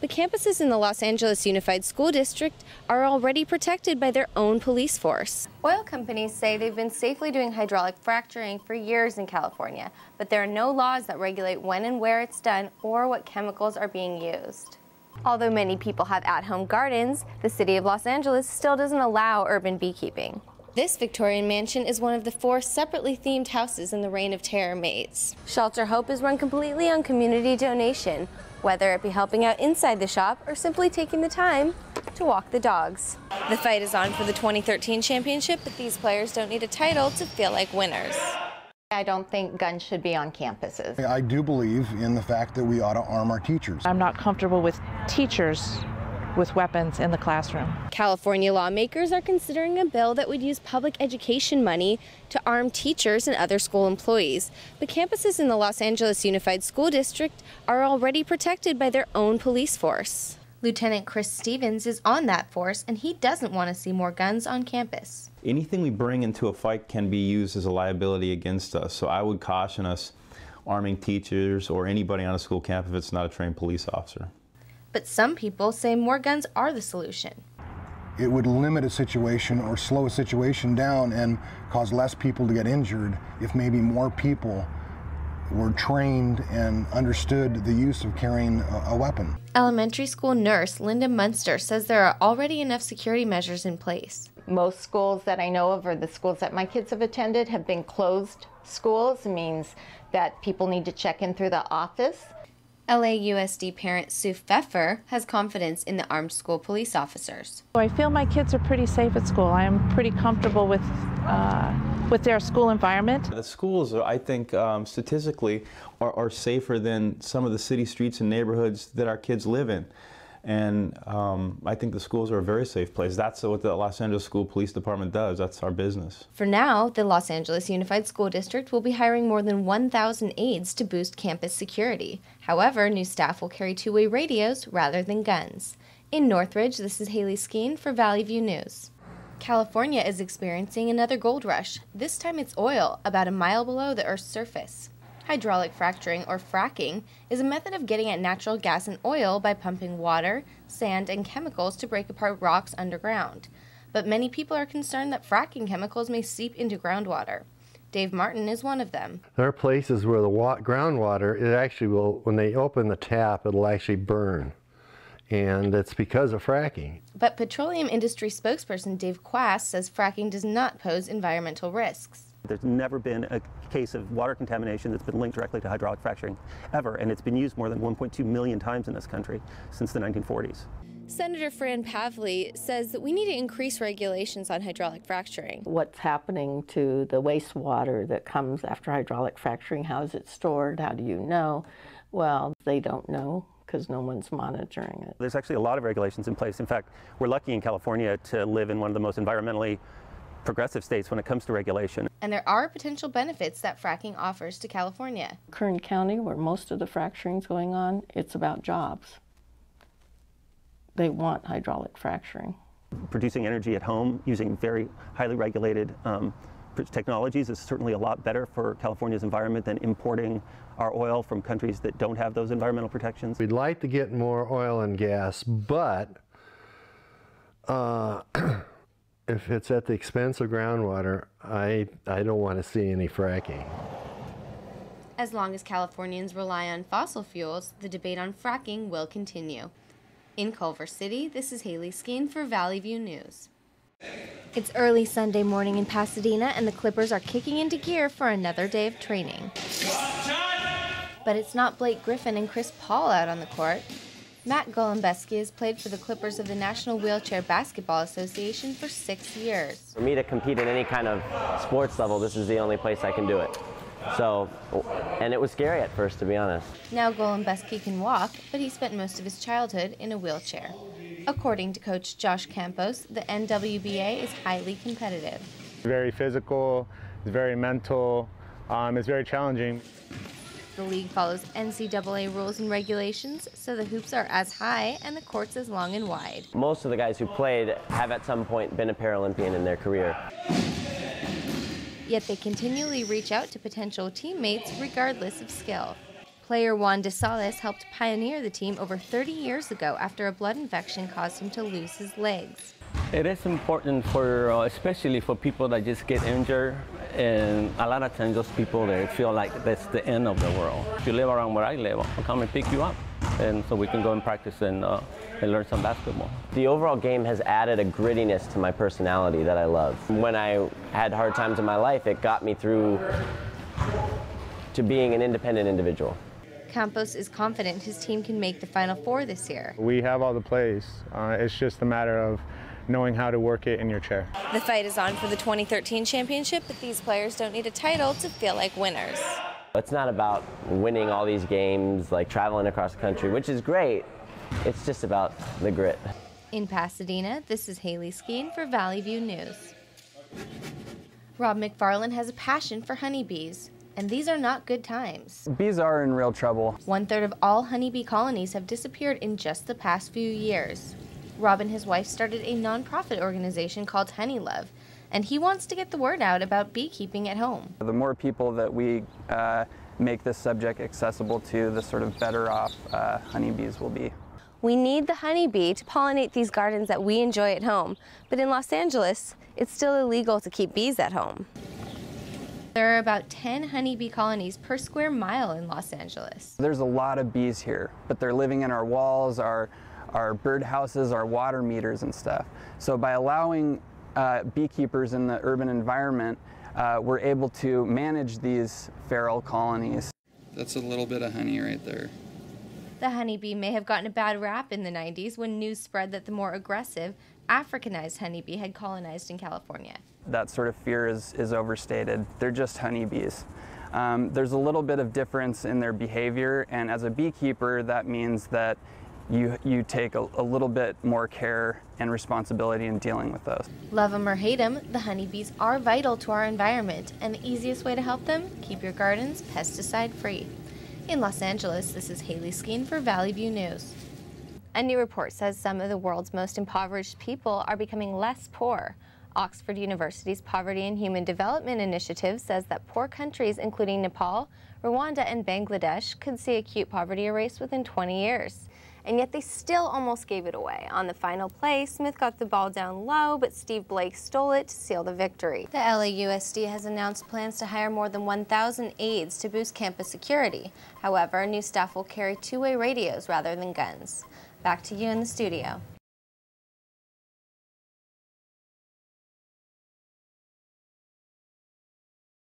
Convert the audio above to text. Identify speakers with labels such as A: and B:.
A: The campuses in the Los Angeles Unified School District are already protected by their own police force. Oil companies say they've been safely doing hydraulic fracturing for years in California, but there are no laws that regulate when and where it's done or what chemicals are being used. Although many people have at-home gardens, the city of Los Angeles still doesn't allow urban beekeeping. This Victorian mansion is one of the 4 separately themed houses in the Reign of Terror maze. Shelter Hope is run completely on community donation, whether it be helping out inside the shop or simply taking the time to walk the dogs. The fight is on for the 2013 championship, but these players don't need a title to feel like winners.
B: I don't think guns should be on campuses.
C: I do believe in the fact that we ought to arm our teachers.
D: I'm not comfortable with teachers with weapons in the classroom.
A: California lawmakers are considering a bill that would use public education money to arm teachers and other school employees. But campuses in the Los Angeles Unified School District are already protected by their own police force. Lieutenant Chris Stevens is on that force, and he doesn't want to see more guns on campus.
E: Anything we bring into a fight can be used as a liability against us, so I would caution us arming teachers or anybody on a school campus if it's not a trained police officer.
A: But some people say more guns are the solution.
C: It would limit a situation or slow a situation down and cause less people to get injured if maybe more people were trained and understood the use of carrying a weapon.
A: Elementary school nurse Linda Munster says there are already enough security measures in place.
B: Most schools that I know of, or the schools that my kids have attended, have been closed schools. It means that people need to check in through the office.
A: LAUSD parent Sue Pfeffer has confidence in the armed school police officers.
D: I feel my kids are pretty safe at school. I am pretty comfortable with their school environment.
E: The schools, I think, statistically, are safer than some of the city streets and neighborhoods that our kids live in. And I think the schools are a very safe place. That's what the Los Angeles School Police Department does. That's our business.
A: For now, the Los Angeles Unified School District will be hiring more than 1,000 aides to boost campus security. However, new staff will carry two-way radios rather than guns. In Northridge, this is Hayley Skene for Valley View News. California is experiencing another gold rush. This time it's oil, about a mile below the Earth's surface. Hydraulic fracturing, or fracking, is a method of getting at natural gas and oil by pumping water, sand, and chemicals to break apart rocks underground. But many people are concerned that fracking chemicals may seep into groundwater. Dave Martin is one of them.
F: There are places where the groundwater, it actually will, when they open the tap, it'll actually burn. And it's because of fracking.
A: But petroleum industry spokesperson Dave Quast says fracking does not pose environmental risks.
G: There's never been a case of water contamination that's been linked directly to hydraulic fracturing, ever, and it's been used more than 1.2 million times in this country since the 1940s.
A: Senator Fran Pavley says that we need to increase regulations on hydraulic fracturing.
H: What's happening to the wastewater that comes after hydraulic fracturing? How is it stored? How do you know? Well, they don't know, because no one's monitoring it.
G: There's actually a lot of regulations in place. In fact, we're lucky in California to live in one of the most environmentally progressive states when it comes to regulation.
A: And there are potential benefits that fracking offers to California.
H: Kern County, where most of the fracturing is going on, it's about jobs. They want hydraulic fracturing.
G: Producing energy at home using very highly regulated technologies is certainly a lot better for California's environment than importing our oil from countries that don't have those environmental protections.
F: We'd like to get more oil and gas, but if it's at the expense of groundwater, I don't want to see any fracking.
A: As long as Californians rely on fossil fuels, the debate on fracking will continue. In Culver City, this is Hayley Skene for Valley View News. It's early Sunday morning in Pasadena, and the Clippers are kicking into gear for another day of training. But it's not Blake Griffin and Chris Paul out on the court. Matt Golembeski has played for the Clippers of the National Wheelchair Basketball Association for 6 years.
I: For me to compete in any kind of sports level, this is the only place I can do it. So, and it was scary at first, to be honest.
A: Now Golembeski can walk, but he spent most of his childhood in a wheelchair. According to coach Josh Campos, the NWBA is highly competitive.
J: Very physical, it's very mental, it's very challenging.
A: The league follows NCAA rules and regulations, so the hoops are as high and the courts as long and wide.
I: Most of the guys who played have at some point been a Paralympian in their career.
A: Yet they continually reach out to potential teammates regardless of skill. Player Juan de Salas helped pioneer the team over 30 years ago after a blood infection caused him to lose his legs.
K: It is important for, especially for people that just get injured, and a lot of times those people, they feel like that's the end of the world. If you live around where I live, I'll come and pick you up, and so we can go and practice and learn some basketball.
I: The overall game has added a grittiness to my personality that I love. When I had hard times in my life, it got me through to being an independent individual.
A: Campos is confident his team can make the Final Four this year.
J: We have all the plays. It's just a matter of knowing how to work it in your chair.
A: The fight is on for the 2013 championship, but these players don't need a title to feel like winners.
I: It's not about winning all these games, like traveling across the country, which is great. It's just about the grit.
A: In Pasadena, this is Hayley Skene for Valley View News. Rob McFarland has a passion for honeybees, and these are not good times.
L: Bees are in real trouble.
A: 1/3 of all honeybee colonies have disappeared in just the past few years. Rob and his wife started a nonprofit organization called Honey Love, and he wants to get the word out about beekeeping at home.
L: The more people that we make this subject accessible to, the sort of better off honeybees will be.
A: We need the honeybee to pollinate these gardens that we enjoy at home, but in Los Angeles, it's still illegal to keep bees at home. There are about 10 honeybee colonies per square mile in Los Angeles.
L: There's a lot of bees here, but they're living in our walls, our birdhouses, our water meters and stuff. So by allowing beekeepers in the urban environment, we're able to manage these feral colonies.
M: That's a little bit of honey right there.
A: The honeybee may have gotten a bad rap in the 90s when news spread that the more aggressive, Africanized honeybee had colonized in California.
L: That sort of fear is overstated. They're just honeybees. There's a little bit of difference in their behavior, and as a beekeeper, that means that you take a little bit more care and responsibility in dealing with those.
A: Love them or hate them, the honeybees are vital to our environment, and the easiest way to help them, keep your gardens pesticide-free. In Los Angeles, this is Hayley Skene for Valley View News. A new report says some of the world's most impoverished people are becoming less poor. Oxford University's Poverty and Human Development Initiative says that poor countries including Nepal, Rwanda, and Bangladesh could see acute poverty erased within 20 years. And yet they still almost gave it away. On the final play, Smith got the ball down low, but Steve Blake stole it to seal the victory. The LAUSD has announced plans to hire more than 1,000 aides to boost campus security. However, new staff will carry two-way radios rather than guns. Back to you in the studio.